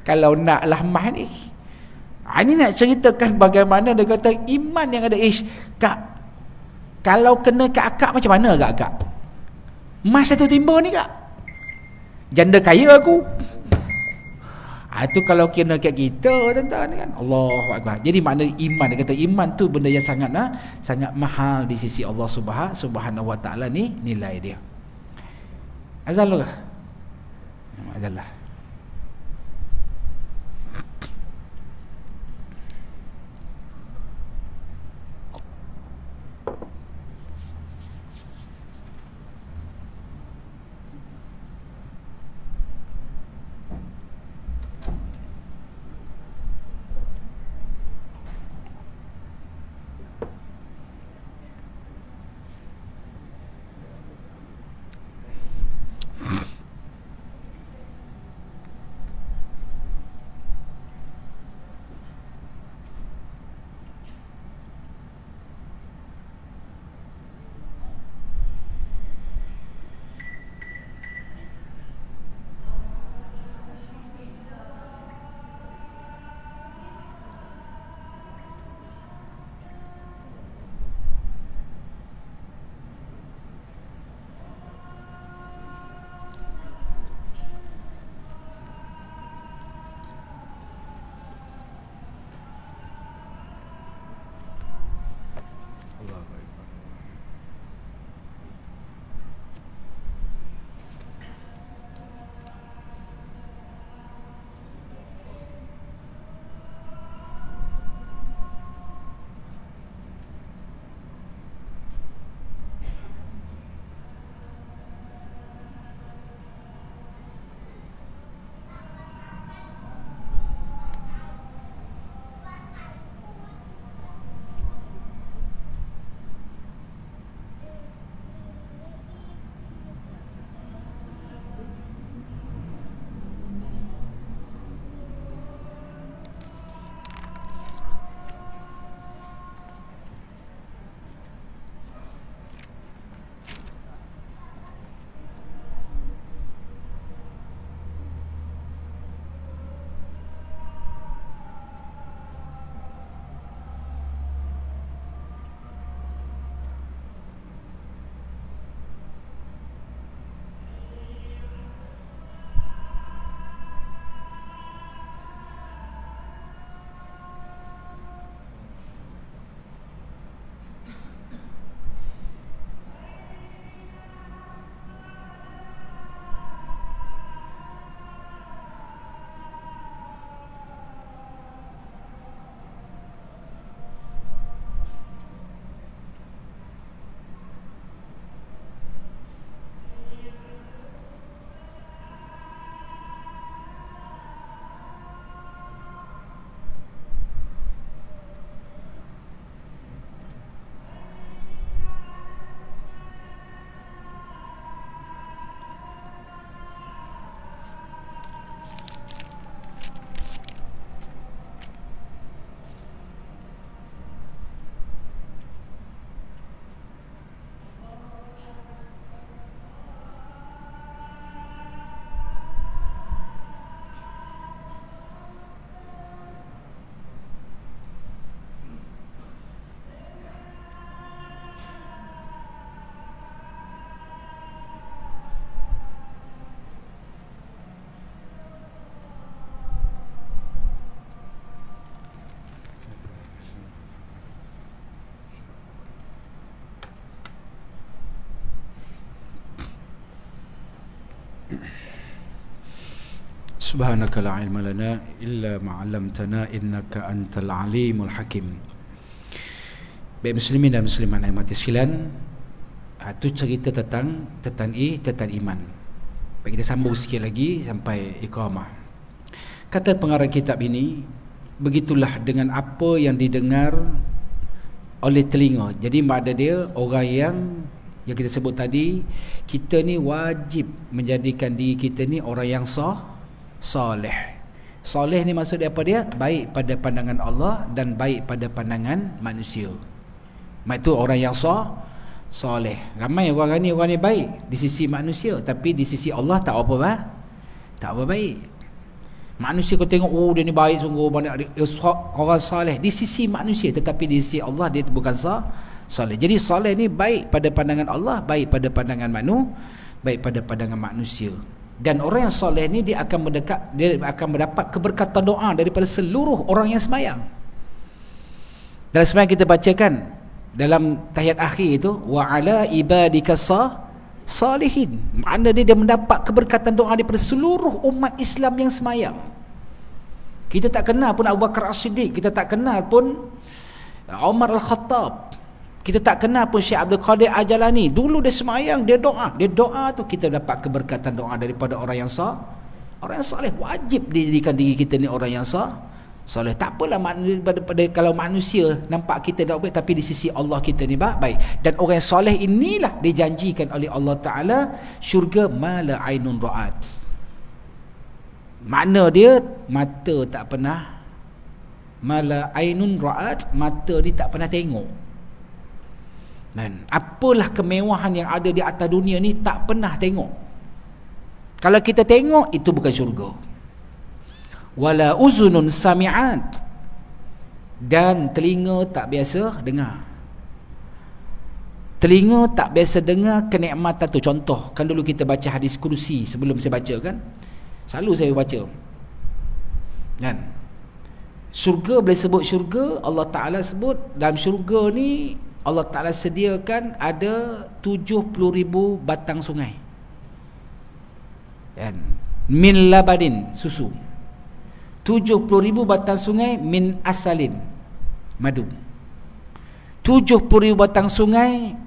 Kalau nak lah emas ni, ini nak ceritakan bagaimana dia kata iman yang ada. Kak, kalau kena ke akak macam mana kak? Emas satu timba ni kak, janda kaya aku. Itu kalau kena kat kita, tuan-tuan kan. Allahu Akbar. Jadi makna iman, dia kata iman tu benda yang sangat mahal di sisi Allah Subhanahu Wa Taala ni, nilai dia. Azal lu. Azal lah. Subhanaka la ilma lana illa ma 'allamtana innaka antal alimul hakim. Baik muslimin dan muslimat yang mati sekalian, itu cerita tentang iman. Baik, kita sambung sikit lagi sampai iqamah. Kata pengarang kitab ini, begitulah dengan apa yang didengar oleh telinga. Jadi makna dia orang yang kita sebut tadi, kita ni wajib menjadikan diri kita ni orang yang soleh. Soleh ni maksud dia apa dia? Baik pada pandangan Allah dan baik pada pandangan manusia. Itu orang yang soleh. Ramai orang ni baik di sisi manusia, tapi di sisi Allah tak apa baik. Manusia kau tengok, dia ni baik sungguh, banyak orang soleh di sisi manusia, tetapi di sisi Allah dia bukan soleh. Jadi soleh ni baik pada pandangan Allah, baik pada pandangan baik pada pandangan manusia. Dan orang yang soleh ni dia akan mendapat keberkatan doa daripada seluruh orang yang sembahyang. Dalam sembahyang kita bacakan dalam tahiyat akhir itu, wa ala ibadika salihin. Makna dia mendapat keberkatan doa daripada seluruh umat Islam yang sembahyang. Kita tak kenal pun Abu Bakar As-Siddiq, kita tak kenal pun Umar Al-Khattab, kita tak kenal pun Syekh Abdul Qadir Al-Jalani. Dulu dia sembahyang, dia doa tu kita dapat keberkatan doa daripada orang yang soleh. Wajib dijadikan diri kita ni orang yang soleh. Tak apalah kalau manusia nampak kita tak baik, tapi di sisi Allah kita ni baik. Dan orang yang soleh inilah dijanjikan oleh Allah Ta'ala syurga mala ainun ra'at. Makna dia mata tak pernah, mala ainun ra'at, mata ni tak pernah tengok. Dan apalah kemewahan yang ada di atas dunia ni tak pernah tengok. Kalau kita tengok, itu bukan syurga. Wala uzunun sami'at, dan telinga tak biasa dengar. Telinga tak biasa dengar kenikmatan tu. Contoh, kan dulu kita baca hadis kursi sebelum saya baca kan, selalu saya baca kan, syurga, boleh sebut syurga, Allah Ta'ala sebut dalam syurga ni Allah Ta'ala sediakan ada 70,000 batang sungai kan, min labadin, susu. 70,000 batang sungai min asalin, madu. 70,000 batang sungai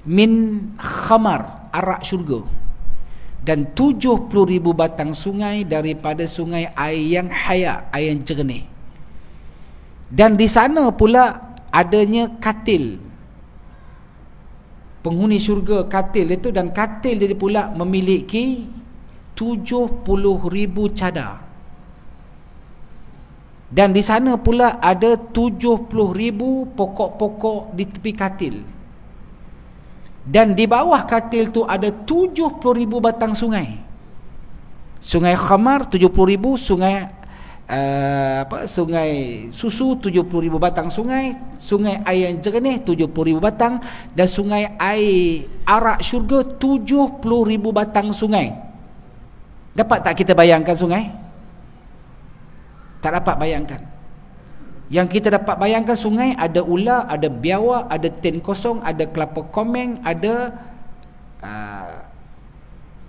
min khamar, arak syurga. Dan 70,000 batang sungai daripada sungai air yang hayat, air yang jernih. Dan di sana pula adanya katil. Penghuni syurga katil itu, dan katil dia pula memiliki 70,000 cadar. Dan di sana pula ada 70,000 pokok-pokok di tepi katil. Dan di bawah katil tu ada 70,000 batang sungai. Sungai khamar 70,000, sungai sungai susu 70,000 batang sungai, sungai air yang jernih 70,000 batang, dan sungai air arak syurga 70,000 batang sungai. Dapat tak kita bayangkan sungai? Tak dapat bayangkan. Yang kita dapat bayangkan sungai, ada ular, ada biawak, ada ten kosong, ada kelapa komeng, ada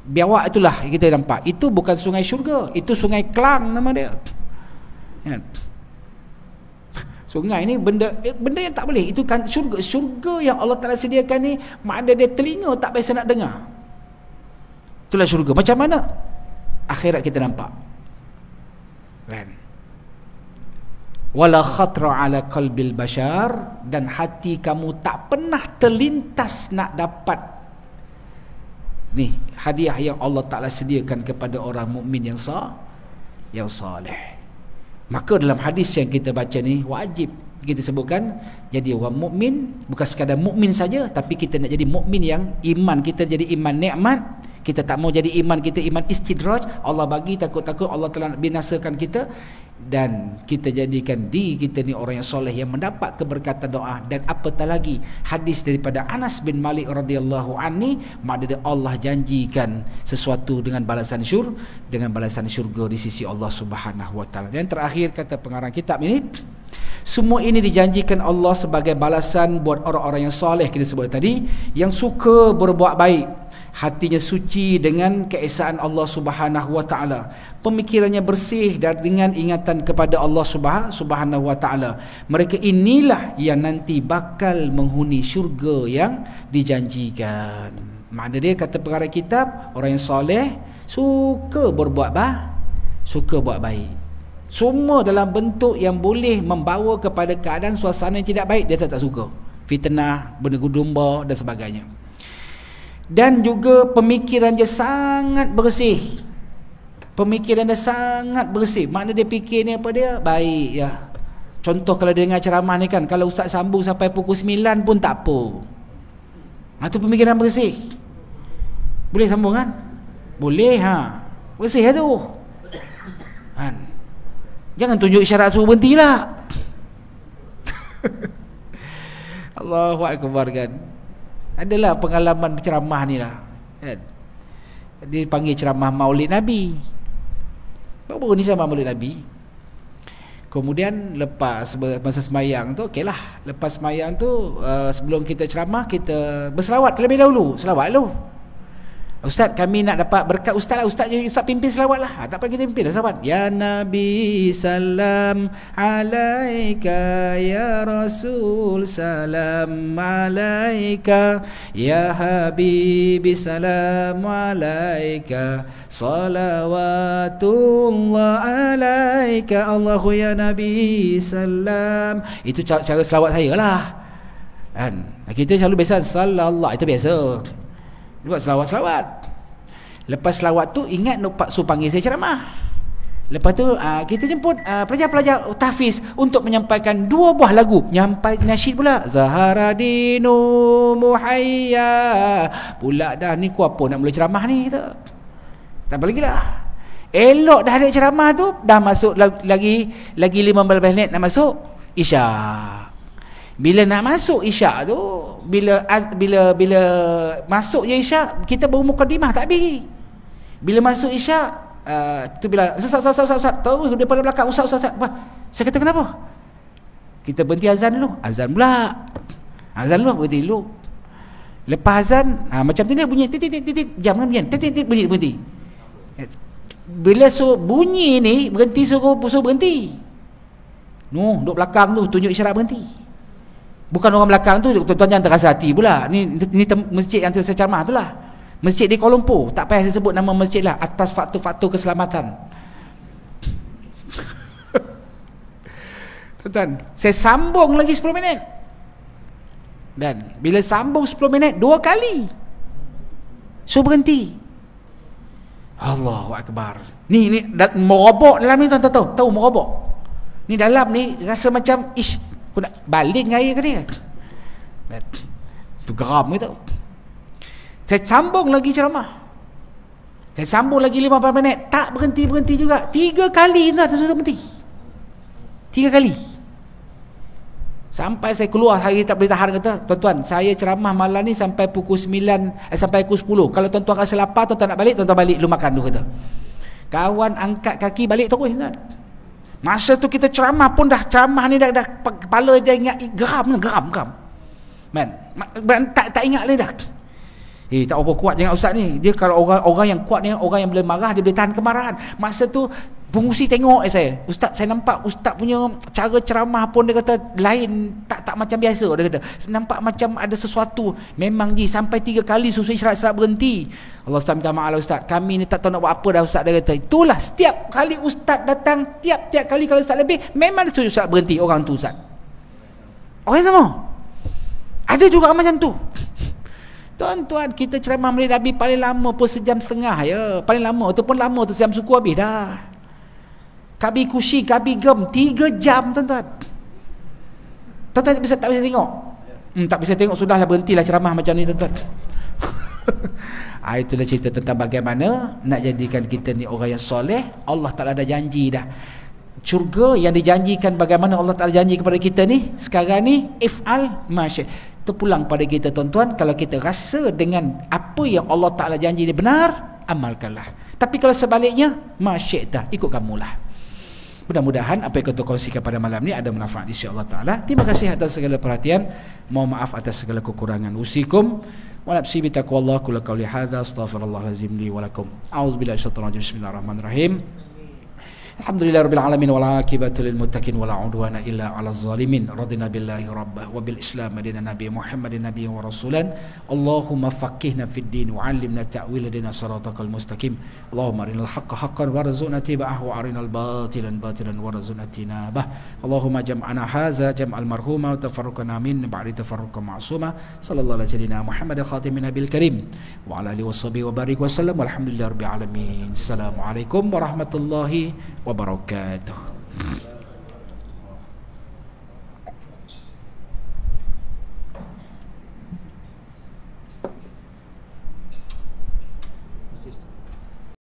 biawak, itulah kita nampak. Itu bukan sungai syurga, itu sungai Kelang nama dia. Ya. Sungai ni benda yang tak boleh. Itu kan syurga yang Allah Ta'ala sediakan ni, makna dia telinga tak biasa nak dengar. Itulah syurga. Macam mana akhirat kita nampak kan? Wala khatra ala qalbil bashar, dan hati kamu tak pernah terlintas nak dapat ni hadiah yang Allah Ta'ala sediakan kepada orang mukmin yang saleh. Maka dalam hadis yang kita baca ni, wajib kita sebutkan jadi orang mukmin, bukan sekadar mukmin saja, tapi kita nak jadi mukmin yang iman kita jadi iman nikmat. Kita tak mau jadi iman kita iman istidraj, Allah bagi takut-takut Allah telah binasakan kita, dan kita jadikan diri kita ni orang yang soleh yang mendapat keberkatan doa. Dan apatah lagi hadis daripada Anas bin Malik radhiyallahu anhu, maknanya Allah janjikan sesuatu dengan balasan syurga di sisi Allah Subhanahu wa taala. Dan terakhir kata pengarang kitab ini, semua ini dijanjikan Allah sebagai balasan buat orang-orang yang soleh kita sebut tadi, yang suka berbuat baik. hatinya suci dengan keesaan Allah Subhanahu wa taala, pemikirannya bersih dan dengan ingatan kepada Allah Subhanahu wa taala, mereka inilah yang nanti bakal menghuni syurga yang dijanjikan. Makna dia kata pengarang kitab, orang yang soleh suka berbuat suka buat baik. Semua dalam bentuk yang boleh membawa kepada keadaan suasana yang tidak baik, dia tak suka. Fitnah, benda domba dan sebagainya. Dan juga pemikiran dia sangat bersih. Pemikiran dia sangat bersih. Makna dia fikir ni apa dia? Baik ya. Contoh kalau dia dengar ceramah ni kan, kalau ustaz sambung sampai pukul 9 pun tak apa. Itu pemikiran bersih. Boleh sambung kan? Boleh bersih lah tu. Kan? Jangan tunjuk isyarat suruh berhenti lah. Allahu Akbar kan. Adalah pengalaman ceramah ni lah kan? Dia panggil ceramah Maulid Nabi. Baru ni ceramah Maulid Nabi. Kemudian lepas masa semayang tu, okeylah, lepas semayang tu sebelum kita ceramah, kita berselawat terlebih dahulu. Selawat dulu. Ustaz, kami nak dapat berkat ustaz lah. Ustaz pimpin selawat lah. Tak apa, kita pimpin lah selawat. Ya Nabi salam alaika, ya Rasul salam alaika, ya Habibi salam alaika, salawatullah alaika, Allahu ya Nabi salam. Itu cara selawat saya lah kan. Kita selalu biasa sallallahu, itu biasa buat selawat-selawat. Lepas selawat tu ingat Pak Su panggil saya ceramah. Lepas tu kita jemput pelajar-pelajar tahfiz untuk menyampaikan 2 buah lagu. Nyampai nasyid pula. Zahara dinu muhayya. Pula dah ni ku apa nak mula ceramah ni kita. Tak apa lagi lah. Elok dah ada ceramah tu, dah masuk lagi 15 minit nak masuk Isyak. Bila nak masuk Isyak tu, bila masuk je Isyak, kita baru mukadimah tak habis. Bila masuk Isyak, tu bila Ustaz tahu daripada belakang Ustaz apa? Saya kata kenapa? Kita berhenti azan dulu. Azan pula. Azan dulu, berhenti dulu. Lepas azan, macam tu dia bunyi titit jam kan bunyi. Titit berhenti. Bila bunyi ni berhenti, suruh berhenti. Duduk belakang tu tunjuk isyarat berhenti. Bukan orang belakang tu, tuan-tuan jangan terasa hati pula. Ni masjid yang saya ceramah tu lah. Masjid di Kuala Lumpur. Tak payah saya sebut nama masjid lah, atas faktor-faktor keselamatan. Tuan-tuan, saya sambung lagi 10 minit. Dan bila sambung 10 minit 2 kali, so berhenti. Allahu Akbar. Ni merobok dalam ni, tuan-tuan tahu merobok. Ni dalam ni rasa macam aku nak baling air ke dia. Tu geram gitu. Saya sambung lagi ceramah. Saya sambung lagi 15 minit. Tak berhenti juga. 3 kali tu berhenti. 3 kali. Sampai saya keluar hari tak boleh tahan, kata, tuan-tuan, saya ceramah malam ni sampai pukul 9 sampai pukul 10. Kalau tuan-tuan rasa lapar, tuan-tuan nak balik, tuan-tuan balik dulu makan dulu, kata. Kawan angkat kaki balik terus, kan. Masa tu kita ceramah pun dah ceramah ni dah kepala dia ingat geram. Man, tak ingat lagi dah. Tak apa kuat jangan ustaz ni. Dia kalau orang yang kuat ni, orang yang boleh marah, dia boleh tahan kemarahan. Masa tu pengusi tengok saya. Ustaz, saya nampak ustaz punya cara ceramah pun dia kata lain, tak macam biasa, dia kata. Nampak macam ada sesuatu. Memang sampai 3 kali susu isyarat berhenti. Allah Ustaz minta maaf lah ustaz. Kami ni tak tahu nak buat apa dah ustaz, dia kata. Itulah setiap kali ustaz datang, tiap kali kalau ustaz lebih, memang dia suruh ustaz berhenti orang tu ustaz. Orang sama. Ada juga macam tu. Tuan-tuan, kita ceramah Maulid Nabi paling lama pun 1.5 jam ya. Paling lama tu pun lama tu 1 jam suku habis dah. Kabi kushi, kabi gem 3 jam tuan-tuan. Tuan-tuan tak bisa tengok. Tak bisa tengok, sudahlah berhentilah ceramah macam ni tuan-tuan. Itulah cerita tentang bagaimana nak jadikan kita ni orang yang soleh. Allah Ta'ala dah janji dah. Syurga yang dijanjikan, bagaimana Allah Ta'ala janji kepada kita ni sekarang ni, if'al masya'. Terpulang pada kita tuan-tuan, kalau kita rasa dengan apa yang Allah Ta'ala janji ni benar, amalkanlah. Tapi kalau sebaliknya, masyi'tah, ikut kamulah. Mudah-mudahan apa yang kita kongsikan pada malam ni ada manfaat insya-Allah Ta'ala. Terima kasih atas segala perhatian. Mohon maaf atas segala kekurangan. Usikum ونفسي بتقوى الله كل قولي هذا استغفر الله العظيم لي ولكم أعوذ بالله من الشيطان الرجيم بسم الله الرحمن الرحيم الحمد لله رب العالمين والعاقبة للمتقين ولا عدوان إلا على الظالمين رضينا بالله ربا وبالإسلام دين نبي محمد نبي ورسولا اللهم فقهنا في الدين وعلمنا التأويل دين صراطك المستقيم اللهم أرنا الحق حقا وارزقنا اتباعه وأرنا الباطل باطلا وارزقنا اجتنابه اللهم جمعنا هذا جمع المرحومة وتفرقنا من بعد تفرق معصومة صلى الله على سيدنا محمد خاتم النبي الكريم وعلى آله وصحبه وبارك وسلم والحمد لله رب العالمين السلام عليكم ورحمة الله wabarakatuh.